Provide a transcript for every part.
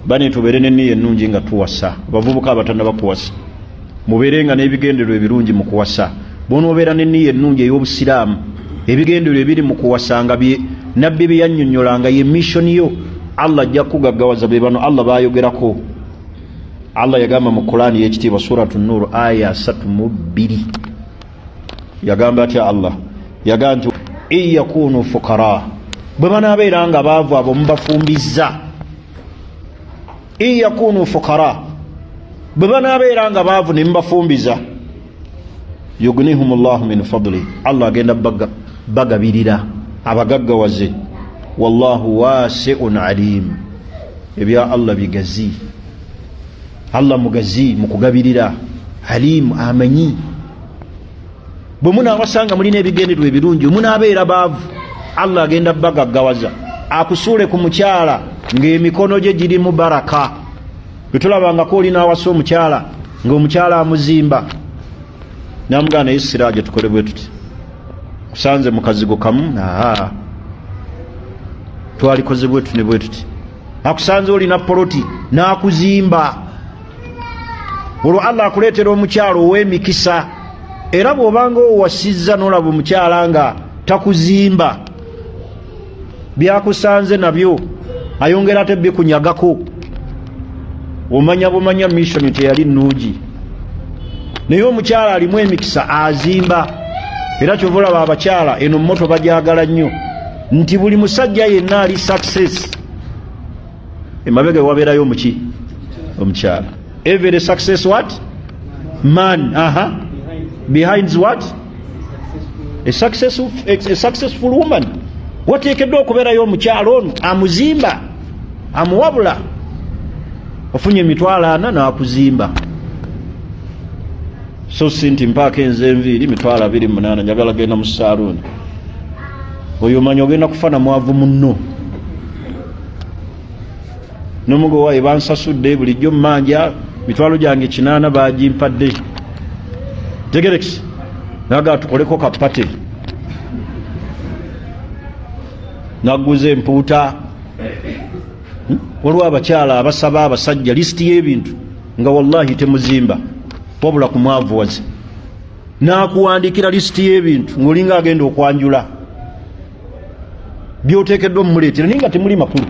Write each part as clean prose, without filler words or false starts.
bani tubere n'enniya ennungi nga tuwasa abavubuka abatanda bakuwasa muberenga n'ebigendererwa ebirungi mu kuwasa bw'onoobeera n'enniya ennungi ey'obusiraamu ebigendererwa ebiri mu kuwasa nga nabbi bye yannyonnyolanga ye missoni yo Allah ajja kugaggawaza be bano Allah baayogerako. Allah yagamba mu Qur'ani y'ekitiibwa suratu Nur aya 32 yagamba atya Allah yagamba nti iyakunu fukara bwe banaabeera nga baavu abo mubafumbizza iyakunu fukara bwe banaabeera nga baavu ne mubafumbiza yugnihumullahu min fadli Allah agenda bagabirira abagaggawaze wallahu wasi'un alim ebya Allah bigazi Allah mugazi mukugabirira halim amanyi bwe munaawasanga mulina ebigendererwa ebirungi munaabeera baavu Allah agenda bagaggawaza akusuule ku mukyala ng'emikono gye giri mu baraka bwetulabangako olina awasa omukyala ng'omukyala amuzimba namugana naye siraaje tukole bwe tuti kusanze mu kazigo kamu twalikoze bwe tuti ne bwe tuti akusanze olina poloti n'akuzimba olwo Allah akuleetera omukyala ow'emikisa era bw'obanga owasizza n'olaba omukyala nga takuzimba byakusanze nabyo ayongera ate bikunyagako omanya bumanya mission teyali nnungi naye omukyala alimu emikisa azimba era kyovulaba abakyala eno moto bajagala nnyo nti buli musajja yenna ali success emabega wabeerayo omuki omukyala every success what man behind what a successful woman wateekeddwa okubeerayo omukyala ono amuzimba amuwabula ofunye emitwalo 4 n'akuzimba so sinti mpaaka enze enviiri mitwalo 28 njagala genda mu saaluuni oyo manyi ogenda kufana mwavu munno n'omugo waye bansasudde bulijjo mmanja mitwalo gyange 8 bagimpadde tegerekisi naga tukoleko kapate naguze empuuta waliwo abakyala abasaba abasajja lisiti y'ebintu nga wallahi temuzimba wabula ku mwavu waze n'akuwandiikira lisiti y'ebintu ng'olinga agenda okwanjula byoteekeddwa mumuleetera naye nga temuli makulu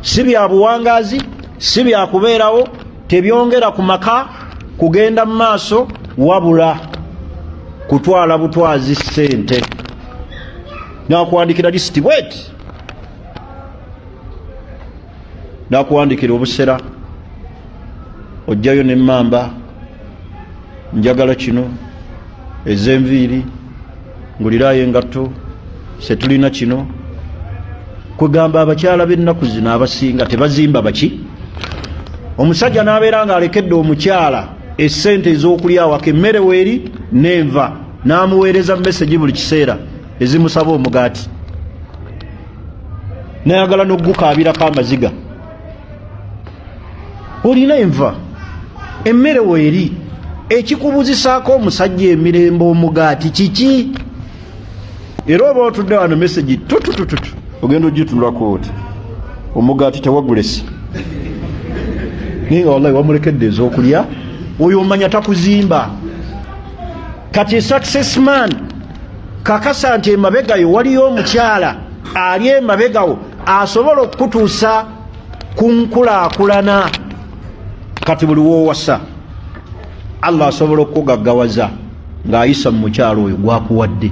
si bya buwangaazi si bya kubeerawo tebyongera ku maka kugenda mu maaso wabula kutwala butwazi ssente n'akuwandikira lisiti bweti n'akuwandikira obusera ojjayo n'emmamba njagala kino ez'enviiri ngulirayo engatto setulina kino kwegamba abakyala b'ennaku zino abasinga tebazimba baki omusajja n'abeera ng'alekedde omukyala essente ez'okulya awaka emmere weeri n'enva n'amuweereza mesegi buli kiseera ezimusaba omugaati nayagala n'ogukaabirako amaziga olina enva emmere weeri ekikubuzisaako omusajja emirembe omugaati kiki era oba otudde wano mesegi tututututu ogenda ogitunulako oti omugaati tewagulesi naye nga wallahi wamulekedde ez'okulya oyo omanya takuzimba kati success man kakasa nti emabegayo waliyo omukyala ali emabegawo asobola okukutuusa ku nkulaakulana kati buli woowasa Allah asobola okukugaggawaza ng'ayisa mu mukyalo oyo gwakuwadde